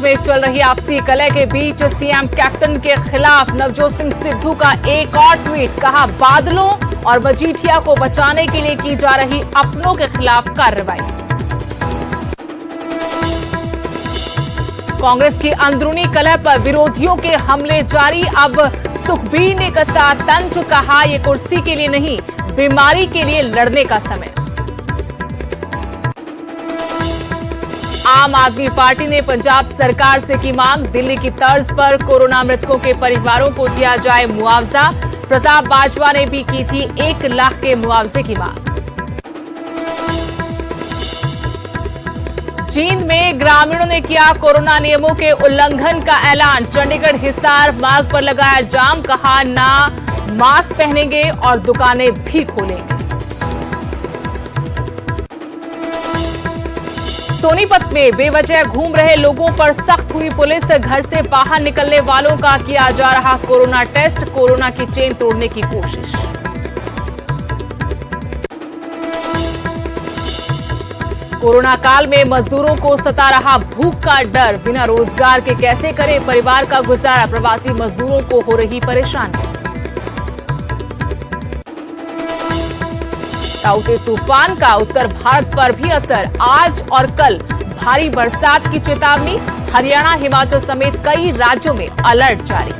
में चल रही आपसी कलह के बीच सीएम कैप्टन के खिलाफ नवजोत सिंह सिद्धू का एक और ट्वीट, कहा बादलों और मजीठिया को बचाने के लिए की जा रही अपनों के खिलाफ कार्रवाई। कांग्रेस की अंदरूनी कलह पर विरोधियों के हमले जारी, अब सुखबीर ने कसा तंज, कहा ये कुर्सी के लिए नहीं बीमारी के लिए लड़ने का समय। आम आदमी पार्टी ने पंजाब सरकार से की मांग, दिल्ली की तर्ज पर कोरोना मृतकों के परिवारों को दिया जाए मुआवजा। प्रताप बाजवा ने भी की थी 1 लाख के मुआवजे की मांग। जींद में ग्रामीणों ने किया कोरोना नियमों के उल्लंघन का ऐलान, चंडीगढ़ हिसार मार्ग पर लगाया जाम, कहा ना मास्क पहनेंगे और दुकानें भी खोलेंगे। सोनीपत में बेवजह घूम रहे लोगों पर सख्त हुई पुलिस, घर से बाहर निकलने वालों का किया जा रहा कोरोना टेस्ट, कोरोना की चेन तोड़ने की कोशिश। कोरोना काल में मजदूरों को सता रहा भूख का डर, बिना रोजगार के कैसे करें परिवार का गुजारा, प्रवासी मजदूरों को हो रही परेशानी। ताउते तूफान का उत्तर भारत पर भी असर, आज और कल भारी बरसात की चेतावनी, हरियाणा हिमाचल समेत कई राज्यों में अलर्ट जारी।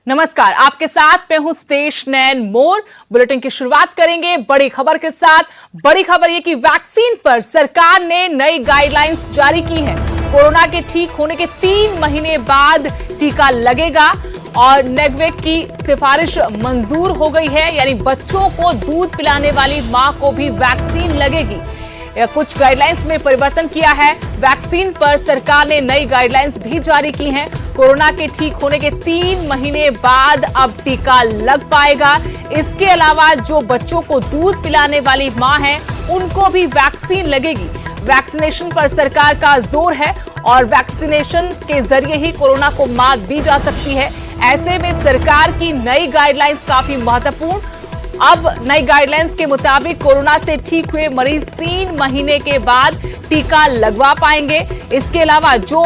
नमस्कार, आपके साथ मैं हूं स्टेश नैन मोर। बुलेटिन की शुरुआत करेंगे बड़ी खबर के साथ। बड़ी खबर यह कि वैक्सीन पर सरकार ने नई गाइडलाइंस जारी की है। कोरोना के ठीक होने के 3 महीने बाद टीका लगेगा और नेगवेक की सिफारिश मंजूर हो गई है, यानी बच्चों को दूध पिलाने वाली मां को भी वैक्सीन लगेगी। कुछ गाइडलाइंस में परिवर्तन किया है। वैक्सीन पर सरकार ने नई गाइडलाइंस भी जारी की हैं। कोरोना के ठीक होने के 3 महीने बाद अब टीका लग पाएगा। इसके अलावा जो बच्चों को दूध पिलाने वाली मां है उनको भी वैक्सीन लगेगी। वैक्सीनेशन पर सरकार का जोर है और वैक्सीनेशन के जरिए ही कोरोना को मात दी जा सकती है। ऐसे में सरकार की नई गाइडलाइंस काफी महत्वपूर्ण। अब नई गाइडलाइंस के मुताबिक कोरोना से ठीक हुए मरीज 3 महीने के बाद टीका लगवा पाएंगे। इसके अलावा जो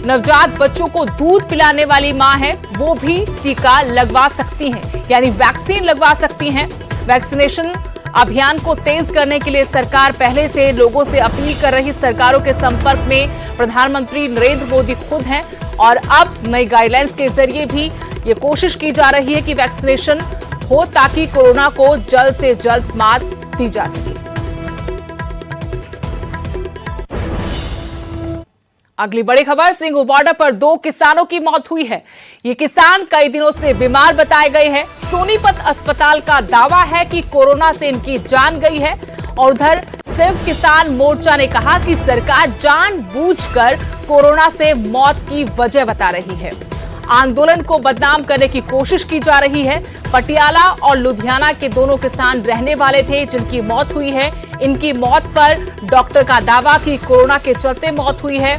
नवजात बच्चों को दूध पिलाने वाली मां है वो भी टीका लगवा सकती हैं, यानी वैक्सीन लगवा सकती हैं। वैक्सीनेशन अभियान को तेज करने के लिए सरकार पहले से लोगों से अपील कर रही। सरकारों के संपर्क में प्रधानमंत्री नरेंद्र मोदी खुद हैं और अब नई गाइडलाइंस के जरिए भी ये कोशिश की जा रही है कि वैक्सीनेशन हो ताकि कोरोना को जल्द से जल्द मात दी जा सके। अगली बड़ी खबर, सिंघू बॉर्डर पर 2 किसानों की मौत हुई है। ये किसान कई दिनों से बीमार बताए गए हैं। सोनीपत अस्पताल का दावा है कि कोरोना से इनकी जान गई है और उधर संयुक्त किसान मोर्चा ने कहा कि सरकार जानबूझकर कोरोना से मौत की वजह बता रही है। आंदोलन को बदनाम करने की कोशिश की जा रही है। पटियाला और लुधियाना के दोनों किसान रहने वाले थे जिनकी मौत हुई है। इनकी मौत पर डॉक्टर का दावा कि कोरोना के चलते मौत हुई है।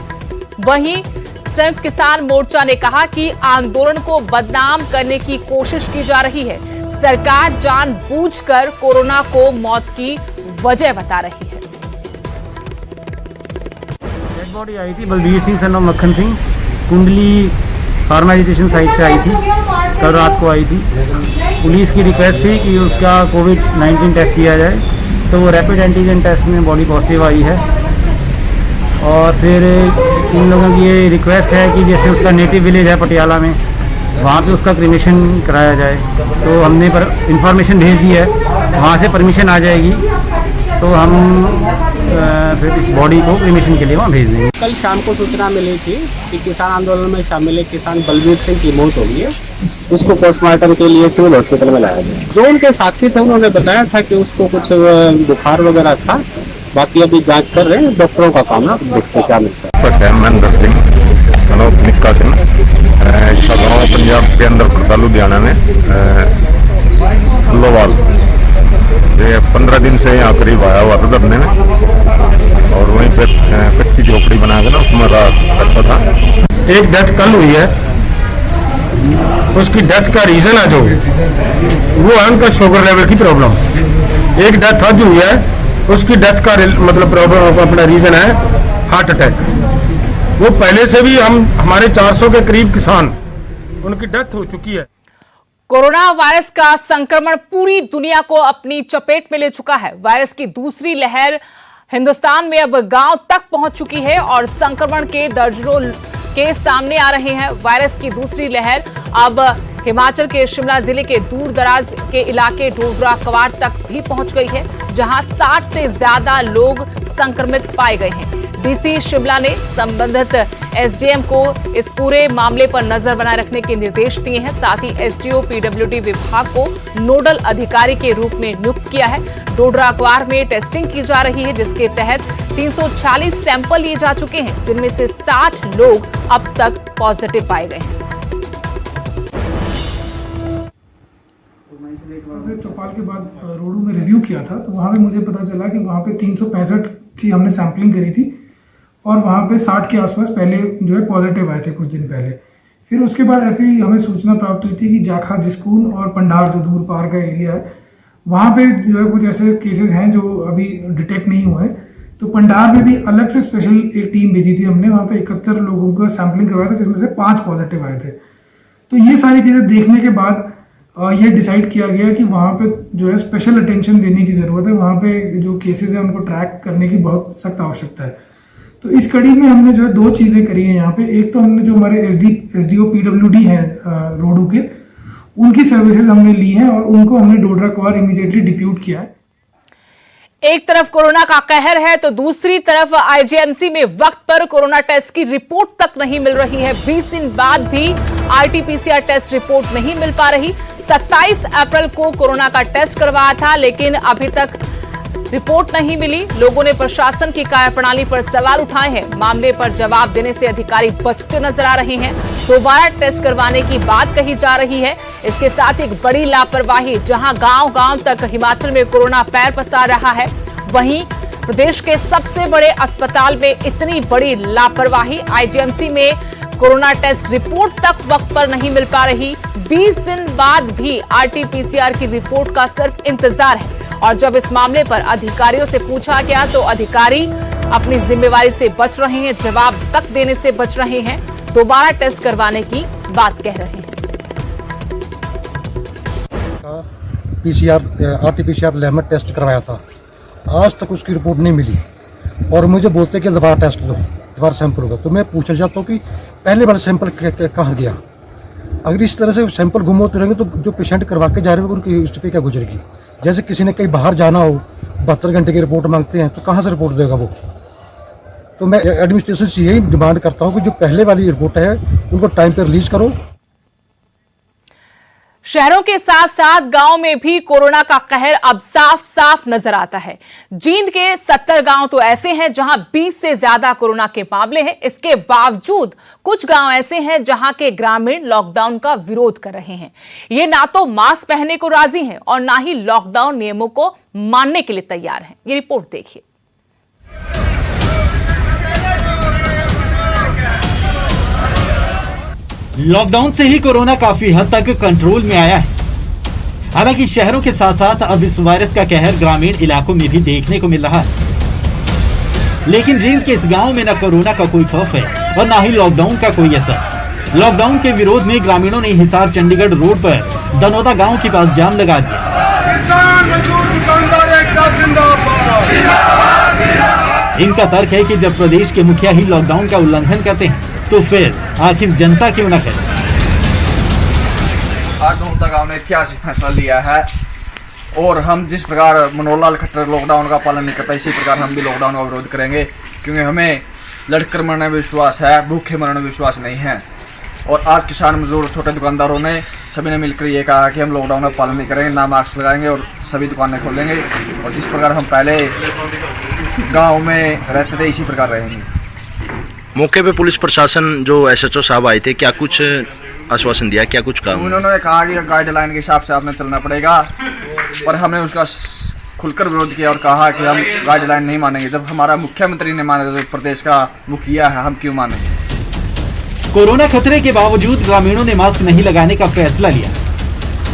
वहीं संयुक्त किसान मोर्चा ने कहा कि आंदोलन को बदनाम करने की कोशिश की जा रही है। सरकार जानबूझकर कोरोना को मौत की वजह बता रही है। डेड बॉडी आई थी बलबीर सिंह सन ऑफ मक्खन सिंह, कुंडली फार्मा एजुकेशन साइट से आई थी, कल रात को आई थी। पुलिस की रिक्वेस्ट थी कि उसका कोविड-19 टेस्ट किया जाए, तो वो रैपिड एंटीजन टेस्ट में बॉडी पॉजिटिव आई है। और फिर इन लोगों की ये रिक्वेस्ट है कि जैसे उसका नेटिव विलेज है पटियाला में, वहाँ पे उसका क्रिमेशन कराया जाए। तो हमने इंफॉर्मेशन भेज दी है, वहाँ से परमिशन आ जाएगी तो हम फिर इस बॉडी को क्रिमेशन के लिए वहाँ भेज देंगे। कल शाम को सूचना मिली थी कि किसान आंदोलन में शामिल एक किसान बलबीर सिंह की मौत हो गई है। उसको पोस्टमार्टम के लिए सिविल हॉस्पिटल में लाया गया। जो उनके साथी थे उन्होंने बताया था कि उसको कुछ बुखार वगैरह था। बाकी अभी जांच कर रहे हैं, डॉक्टरों का काम है, देखते क्या मिलता है। महेंद्र सिंह निक्का सिंह गाँव पंजाब के अंदर पड़ता लुधियाना में लोवाल। ये 15 दिन से यहाँ करीब आया हुआ था धरने में और वहीं पे कच्ची झोपड़ी बना के ना उसमें रहा करता था। एक डेथ कल हुई है उसकी डेथ का रीजन है जो वो है उनका शुगर लेवल की प्रॉब्लम। एक डेथ आज हुई है, उसकी डेथ का मतलब प्रॉब्लम अपना रीजन है हार्ट अटैक। वो पहले से भी हमारे 400 के करीब किसान उनकी डेथ हो चुकी है। कोरोना वायरस का संक्रमण पूरी दुनिया को अपनी चपेट में ले चुका है। वायरस की दूसरी लहर हिंदुस्तान में अब गांव तक पहुंच चुकी है और संक्रमण के दर्जनों केस सामने आ रहे हैं। वायरस की दूसरी लहर अब हिमाचल के शिमला जिले के दूर दराज के इलाके डोडरा क्वार तक भी पहुंच गई है, जहां 60 से ज्यादा लोग संक्रमित पाए गए हैं। डीसी शिमला ने संबंधित एसडीएम को इस पूरे मामले पर नजर बनाए रखने के निर्देश दिए हैं। साथ ही एसडीओ पीडब्ल्यूडी विभाग को नोडल अधिकारी के रूप में नियुक्त किया है। डोडरा क्वार में टेस्टिंग की जा रही है, जिसके तहत 340 सैंपल लिए जा चुके हैं, जिनमें से 60 लोग अब तक पॉजिटिव पाए गए हैं। चौपाल के बाद रोडू में रिव्यू किया था, तो वहाँ पे मुझे पता चला कि वहाँ पे 365 की हमने सैम्पलिंग करी थी और वहाँ पे 60 के आसपास पहले जो है पॉजिटिव आए थे कुछ दिन पहले। फिर उसके बाद ऐसे ही हमें सूचना प्राप्त हुई थी कि जाखा, जिस्कून और पंडार जो दूर पार का एरिया है, वहाँ पे जो है कुछ ऐसे केसेस हैं जो अभी डिटेक्ट नहीं हुए। तो पंडार में भी अलग से स्पेशल एक टीम भेजी थी हमने, वहाँ पे 71 लोगों का सैम्पलिंग करवाया था, जिसमें से 5 पॉजिटिव आए थे। तो ये सारी चीज़ें देखने के बाद ये डिसाइड किया गया कि वहाँ पे जो है स्पेशल अटेंशन देने की ज़रूरत है। वहाँ पे जो केसेस हैं उनको ट्रैक करने की बहुत सख्त आवश्यकता है। तो इस कड़ी में हमने जो है 2 चीज़ें करी हैं यहाँ पे। एक तो हमने जो हमारे एसडीओ पीडब्ल्यूडी हैं रोडू के, उनकी सर्विसेज हमने ली हैं और उनको हमने डोडरा क्वार इमीडिएटली डिप्यूट किया है। एक तरफ कोरोना का कहर है तो दूसरी तरफ आईजीएमसी में वक्त पर कोरोना टेस्ट की रिपोर्ट तक नहीं मिल रही है। 20 दिन बाद भी आरटीपीसीआर टेस्ट रिपोर्ट नहीं मिल पा रही। 27 अप्रैल को कोरोना का टेस्ट करवाया था, लेकिन अभी तक रिपोर्ट नहीं मिली। लोगों ने प्रशासन की कार्यप्रणाली पर सवाल उठाए हैं। मामले पर जवाब देने से अधिकारी बचते नजर आ रहे हैं। दोबारा टेस्ट करवाने की बात कही जा रही है। इसके साथ एक बड़ी लापरवाही, जहां गांव-गांव तक हिमाचल में कोरोना पैर पसार रहा है, वहीं प्रदेश के सबसे बड़े अस्पताल में इतनी बड़ी लापरवाही। आईजीएमसी में कोरोना टेस्ट रिपोर्ट तक वक्त पर नहीं मिल पा रही। 20 दिन बाद भी आरटीपीसीआर की रिपोर्ट का सिर्फ इंतजार है। और जब इस मामले पर अधिकारियों से पूछा गया तो अधिकारी अपनी जिम्मेवारी से बच रहे हैं, जवाब तक देने से बच रहे हैं। दोबारा टेस्ट करवाने की बात कह रहे हैं। आरटीपीसीआर लैब में टेस्ट करवाया था, आज तक उसकी रिपोर्ट नहीं मिली और मुझे बोलते कि दोबारा टेस्ट लो, दोबारा सैंपल होगा। तो मैं पूछना चाहता हूँ कि पहले वाला सैंपल कहाँ गया? अगर इस तरह से सैंपल गुम होते रहेंगे तो जो पेशेंट करवा के जा रहे हैं उनकी हिस्ट्री क्या गुजरेगी? जैसे किसी ने कहीं बाहर जाना हो, 72 घंटे की रिपोर्ट मांगते हैं, तो कहाँ से रिपोर्ट देगा वो? तो मैं एडमिनिस्ट्रेशन से यही डिमांड करता हूँ कि जो पहले वाली रिपोर्ट है उनको टाइम पर रिलीज करो। शहरों के साथ साथ गांव में भी कोरोना का कहर अब साफ साफ नजर आता है। जींद के 70 गांव तो ऐसे हैं जहां 20 से ज्यादा कोरोना के मामले हैं। इसके बावजूद कुछ गांव ऐसे हैं जहां के ग्रामीण लॉकडाउन का विरोध कर रहे हैं। ये ना तो मास्क पहनने को राजी हैं और ना ही लॉकडाउन नियमों को मानने के लिए तैयार हैं। ये रिपोर्ट देखिए। लॉकडाउन से ही कोरोना काफी हद तक कंट्रोल में आया है। हालांकि शहरों के साथ साथ अब इस वायरस का कहर ग्रामीण इलाकों में भी देखने को मिल रहा है। लेकिन जींद के इस गांव में न कोरोना का कोई खौफ है और न ही लॉकडाउन का कोई असर। लॉकडाउन के विरोध में ग्रामीणों ने हिसार चंडीगढ़ रोड पर दनोदा गांव के पास जाम लगा दिया। इनका तर्क है कि जब प्रदेश के मुखिया ही लॉकडाउन का उल्लंघन करते हैं तो फिर आखिर जनता क्यों न करे? आज दनोदा गांव ने ऐतिहासिक फैसला लिया है और हम जिस प्रकार मनोहर लाल खट्टर लॉकडाउन का पालन नहीं करता, इसी प्रकार हम भी लॉकडाउन का विरोध करेंगे, क्योंकि हमें लड़कर मरने में विश्वास है, भूखे मरने में विश्वास नहीं है। और आज किसान मजदूर छोटे दुकानदारों ने सभी ने मिलकर ये कहा कि हम लॉकडाउन का पालन नहीं करेंगे, ना मास्क लगाएंगे और सभी दुकानें खोलेंगे और जिस प्रकार हम पहले गाँव में रहते थे इसी प्रकार रहेंगे। मौके पे पुलिस प्रशासन जो एसएचओ साहब आए थे, क्या कुछ आश्वासन दिया, क्या कुछ कहा? उन्होंने कहा कि गाइडलाइन के हिसाब से आपने चलना पड़ेगा, पर हमने उसका खुलकर विरोध किया और कहा कि हम गाइडलाइन नहीं मानेंगे। जब हमारा मुख्यमंत्री ने माना, तो प्रदेश का मुखिया है, हम क्यों मानेंगे? कोरोना खतरे के बावजूद ग्रामीणों ने मास्क नहीं लगाने का फैसला लिया,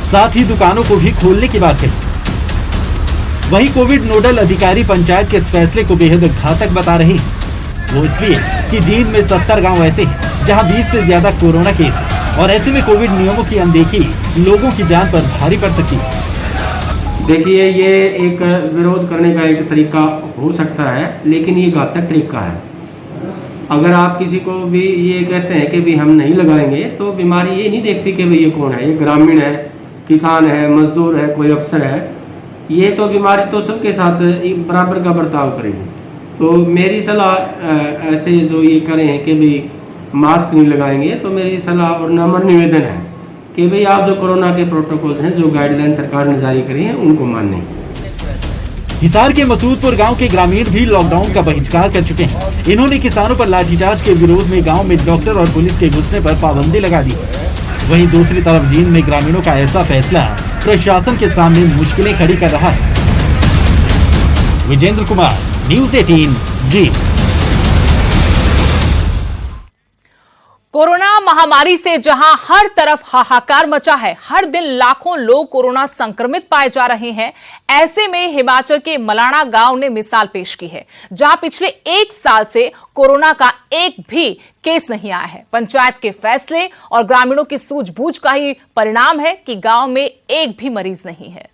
साथ ही दुकानों को भी खोलने की बात कही। वहीं कोविड नोडल अधिकारी पंचायत के इस फैसले को बेहद घातक बता रहे हैं। वो इसलिए कि जींद में 70 गांव ऐसे हैं जहां 20 से ज्यादा कोरोना केस हैं और ऐसे में कोविड नियमों की अनदेखी लोगों की जान पर भारी पड़ सकती है। देखिए, ये एक विरोध करने का एक तरीका हो सकता है, लेकिन ये घातक तरीका है। अगर आप किसी को भी ये कहते हैं कि भी हम नहीं लगाएंगे, तो बीमारी ये नहीं देखती कि भाई ये कौन है, ये ग्रामीण है, किसान है, मजदूर है, कोई अफसर है। ये तो बीमारी तो सबके साथ बराबर का बर्ताव करेगी। तो मेरी सलाह ऐसे जो ये करें हैं कि भाई मास्क नहीं लगाएंगे, तो मेरी सलाह और नम्र निवेदन है कि भाई आप जो कोरोना के प्रोटोकॉल्स हैं, जो गाइडलाइन सरकार ने जारी करी हैं, उनको मानें। हिसार के मसूदपुर गांव के ग्रामीण भी लॉकडाउन का बहिष्कार कर चुके हैं। इन्होंने किसानों पर लाठीचार्ज के विरोध में गांव में डॉक्टर और पुलिस के घुसने पर पाबंदी लगा दी। वहीं दूसरी तरफ जींद में ग्रामीणों का ऐसा फैसला प्रशासन के सामने मुश्किलें खड़ी कर रहा है। विजेंद्र कुमार, न्यूज़ 18 जींद। कोरोना महामारी से जहां हर तरफ हाहाकार मचा है, हर दिन लाखों लोग कोरोना संक्रमित पाए जा रहे हैं, ऐसे में हिमाचल के मलाणा गांव ने मिसाल पेश की है, जहां पिछले 1 साल से कोरोना का एक भी केस नहीं आया है। पंचायत के फैसले और ग्रामीणों की सूझबूझ का ही परिणाम है कि गांव में एक भी मरीज नहीं है।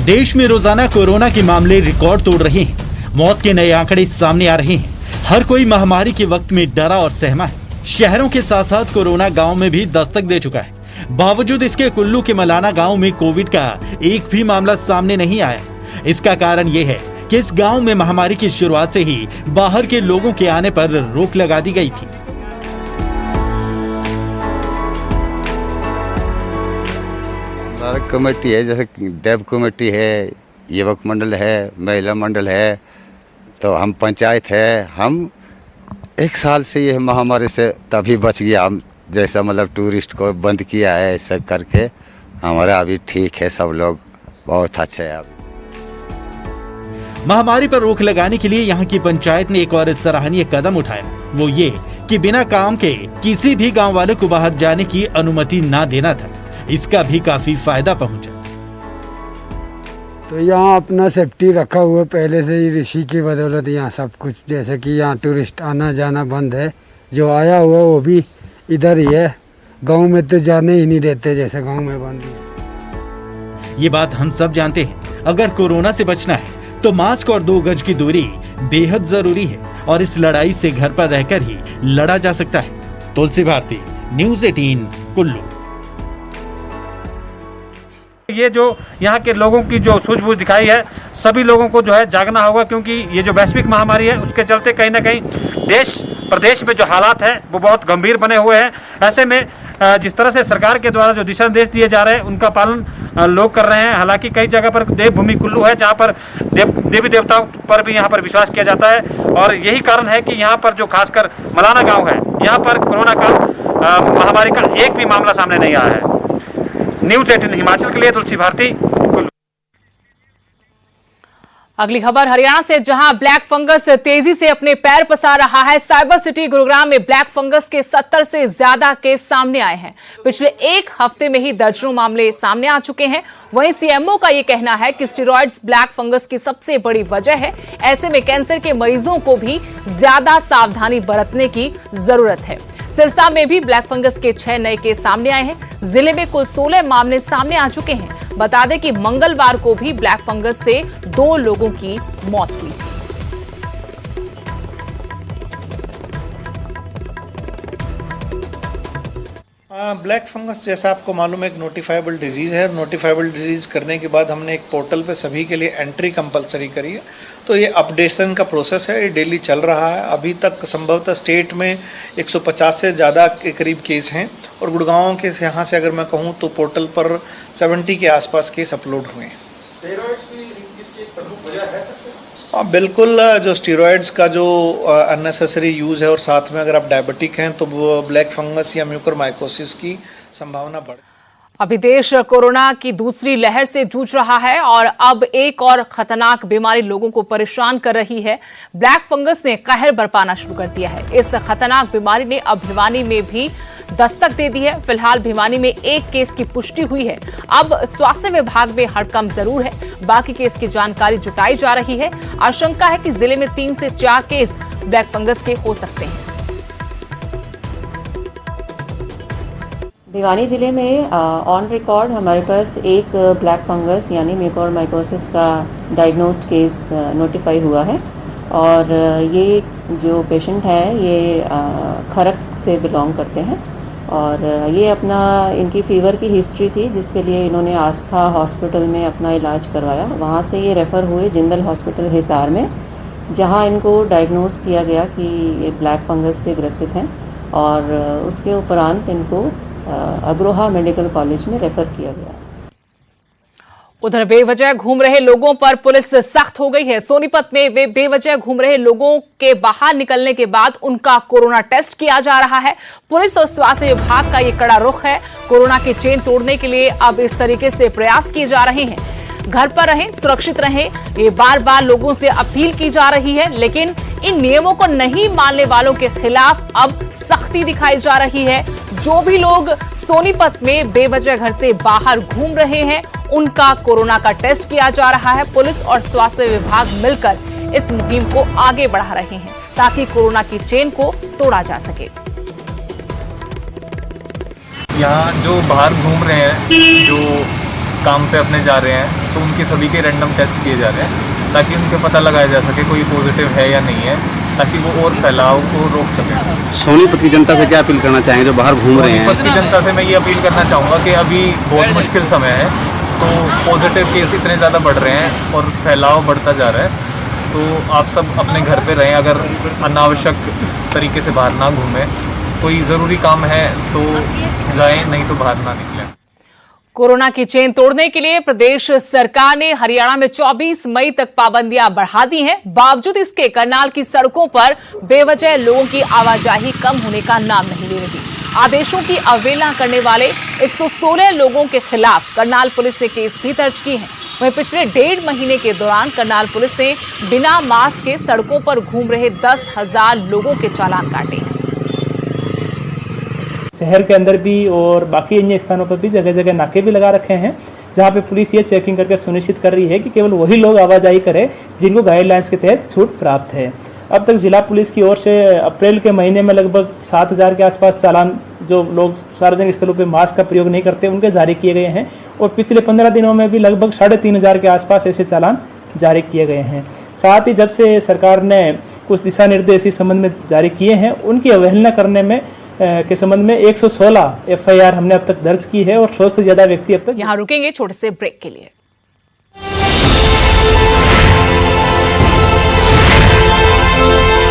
देश में रोजाना कोरोना के मामले रिकॉर्ड तोड़ रहे हैं। मौत के नए आंकड़े सामने आ रहे हैं। हर कोई महामारी के वक्त में डरा और सहमा है। शहरों के साथ साथ कोरोना गांव में भी दस्तक दे चुका है। बावजूद इसके कुल्लू के मलाना गांव में कोविड का एक भी मामला सामने नहीं आया। इसका कारण ये है कि इस गांव में महामारी की शुरुआत से ही बाहर के लोगों के आने पर रोक लगा दी गई थी। कमेटी है, जैसे देव कमेटी है, युवक मंडल है, महिला मंडल है, तो हम पंचायत है। हम 1 साल से ये महामारी से तभी बच गया। हम जैसा मतलब टूरिस्ट को बंद किया है, ऐसा करके हमारा अभी ठीक है, सब लोग बहुत अच्छे हैं। महामारी पर रोक लगाने के लिए यहाँ की पंचायत ने एक और सराहनीय कदम उठाया, वो ये कि बिना काम के किसी भी गांव वाले को बाहर जाने की अनुमति ना देना था। इसका भी काफी फायदा पहुंचा। तो यहाँ अपना सेफ्टी रखा हुआ पहले से ही, ऋषि की बदौलत यहाँ सब कुछ, जैसे कि यहाँ टूरिस्ट आना जाना बंद है। जो आया हुआ वो भी इधर ही है, गांव में तो जाने ही नहीं देते, जैसे गांव में बंद है। ये बात हम सब जानते हैं। अगर कोरोना से बचना है तो मास्क और 2 गज की दूरी बेहद जरूरी है और इस लड़ाई से घर पर रहकर ही लड़ा जा सकता है। तुलसी भारती, न्यूज़ 18 कुल्लू। ये जो यहाँ के लोगों की जो सूझबूझ दिखाई है, सभी लोगों को जो है जागना होगा, क्योंकि ये जो वैश्विक महामारी है उसके चलते कहीं ना कहीं देश प्रदेश में जो हालात है वो बहुत गंभीर बने हुए हैं। ऐसे में जिस तरह से सरकार के द्वारा जो दिशा निर्देश दिए जा रहे हैं उनका पालन लोग कर रहे हैं। हालांकि कई जगह पर देवभूमि कुल्लू है जहाँ पर देवी देवताओं पर भी यहाँ पर विश्वास किया जाता है, और यही कारण है कि यहाँ पर जो खासकर मलाना गाँव है, यहाँ पर कोरोना का महामारी का एक भी मामला सामने नहीं आया है। न्यूज़ 18 हिमाचल के लिए तुलसी भारती, कुल्लू। अगली खबर हरियाणा से, जहां ब्लैक फंगस तेजी से अपने पैर पसार रहा है। साइबर सिटी गुरुग्राम में ब्लैक फंगस के 70 से ज्यादा केस सामने आए हैं। पिछले 1 हफ्ते में ही दर्जनों मामले सामने आ चुके हैं। वहीं सीएमओ का यह कहना है कि स्टेरॉइड्स ब्लैक फंगस की सबसे बड़ी वजह है। ऐसे में कैंसर के मरीजों को भी ज्यादा सावधानी बरतने की जरूरत है। सिरसा में भी ब्लैक फंगस के 6 नए केस सामने आए हैं। जिले में कुल 16 मामले सामने आ चुके हैं। बता दें कि मंगलवार को भी ब्लैक फंगस से 2 लोगों की मौत हुई। ब्लैक फंगस जैसा आपको मालूम है एक नोटिफाइबल डिजीज़ है। नोटिफाइबल डिजीज़ करने के बाद हमने एक पोर्टल पे सभी के लिए एंट्री कंपलसरी करी है। तो ये अपडेशन का प्रोसेस है, ये डेली चल रहा है। अभी तक संभवतः स्टेट में 150 से ज़्यादा के करीब केस हैं, और गुड़गांव के यहाँ से अगर मैं कहूँ तो पोर्टल पर 70 के आसपास केस अपलोड हुए हैं। हाँ बिल्कुल, जो स्टीरॉयड्स का जो अननेसेसरी यूज़ है, और साथ में अगर आप डायबिटिक हैं तो वो ब्लैक फंगस या म्यूकरमाइकोसिस की संभावना बढ़। अभी देश कोरोना की दूसरी लहर से जूझ रहा है और अब एक और खतरनाक बीमारी लोगों को परेशान कर रही है। ब्लैक फंगस ने कहर बरपाना शुरू कर दिया है। इस खतरनाक बीमारी ने अब भिवानी में भी दस्तक दे दी है। फिलहाल भिवानी में एक केस की पुष्टि हुई है। अब स्वास्थ्य विभाग में हड़कंप जरूर है, बाकी केस की जानकारी जुटाई जा रही है। आशंका है कि जिले में 3 से 4 केस ब्लैक फंगस के हो सकते हैं। भिवानी जिले में ऑन रिकॉर्ड हमारे पास एक ब्लैक फंगस यानी म्यूकोरमाइकोसिस का डायग्नोस्ड केस नोटिफाई हुआ है और ये जो पेशेंट है ये खरक से बिलोंग करते हैं और ये अपना इनकी फीवर की हिस्ट्री थी जिसके लिए इन्होंने आस्था हॉस्पिटल में अपना इलाज करवाया। वहाँ से ये रेफ़र हुए जिंदल हॉस्पिटल हिसार में, जहाँ इनको डायग्नोस किया गया कि ये ब्लैक फंगस से ग्रसित हैं और उसके उपरांत इनको अग्रोहा मेडिकल कॉलेज में रेफर किया गया। उधर बेवजह घूम रहे लोगों पर पुलिस सख्त हो गई है। सोनीपत में बेवजह घूम रहे लोगों के बाहर निकलने के बाद उनका कोरोना टेस्ट किया जा रहा है। पुलिस और स्वास्थ्य विभाग का ये कड़ा रुख है। कोरोना की चेन तोड़ने के लिए अब इस तरीके से प्रयास किए जा रहे हैं। घर पर रहें, सुरक्षित रहें, ये बार बार लोगों से अपील की जा रही है। लेकिन इन नियमों को नहीं मानने वालों के खिलाफ अब सख्ती दिखाई जा रही है। जो भी लोग सोनीपत में बेवजह घर से बाहर घूम रहे हैं उनका कोरोना का टेस्ट किया जा रहा है। पुलिस और स्वास्थ्य विभाग मिलकर इस मुहिम को आगे बढ़ा रहे हैं ताकि कोरोना की चेन को तोड़ा जा सके। यहाँ जो बाहर घूम रहे हैं, जो काम पे अपने जा रहे हैं, तो उनके सभी के रैंडम टेस्ट किए जा रहे हैं ताकि उनके पता लगाया जा सके कोई पॉजिटिव है या नहीं है, ताकि वो और फैलाव को रोक सके। सोनीपत की जनता से क्या अपील करना चाहेंगे जो बाहर घूम रहे हैं? सोनीपत की जनता से मैं ये अपील करना चाहूँगा कि अभी बहुत मुश्किल समय है, तो पॉजिटिव केस इतने ज़्यादा बढ़ रहे हैं और फैलाव बढ़ता जा रहा है, तो आप सब अपने घर पे रहें। अगर अनावश्यक तरीके से बाहर ना घूमें, कोई ज़रूरी काम है तो जाएं, नहीं तो बाहर ना निकलें। कोरोना की चेन तोड़ने के लिए प्रदेश सरकार ने हरियाणा में 24 मई तक पाबंदियां बढ़ा दी हैं। बावजूद इसके करनाल की सड़कों पर बेवजह लोगों की आवाजाही कम होने का नाम नहीं ले रही। आदेशों की अवहेलना करने वाले 116 लोगों के खिलाफ करनाल पुलिस ने केस भी दर्ज किए हैं। वहीं पिछले 1.5 महीने के दौरान करनाल पुलिस ने बिना मास्क के सड़कों पर घूम रहे 10,000 लोगों के चालान काटे हैं। शहर के अंदर भी और बाकी अन्य स्थानों पर भी जगह जगह नाके भी लगा रखे हैं, जहां पे पुलिस ये चेकिंग करके सुनिश्चित कर रही है कि केवल वही लोग आवाजाही करें जिनको गाइडलाइंस के तहत छूट प्राप्त है। अब तक जिला पुलिस की ओर से अप्रैल के महीने में लगभग 7,000 के आसपास चालान जो लोग सार्वजनिक स्थलों पर मास्क का प्रयोग नहीं करते उनके जारी किए गए हैं और पिछले 15 दिनों में भी लगभग 3,500 के आसपास ऐसे चालान जारी किए गए हैं। साथ ही जब से सरकार ने कुछ दिशा निर्देश इस संबंध में जारी किए हैं, उनकी अवहेलना करने में के संबंध में 116 FIR हमने अब तक दर्ज की है और 100 से ज्यादा व्यक्ति अब तक। यहाँ रुकेंगे छोटे से ब्रेक के लिए।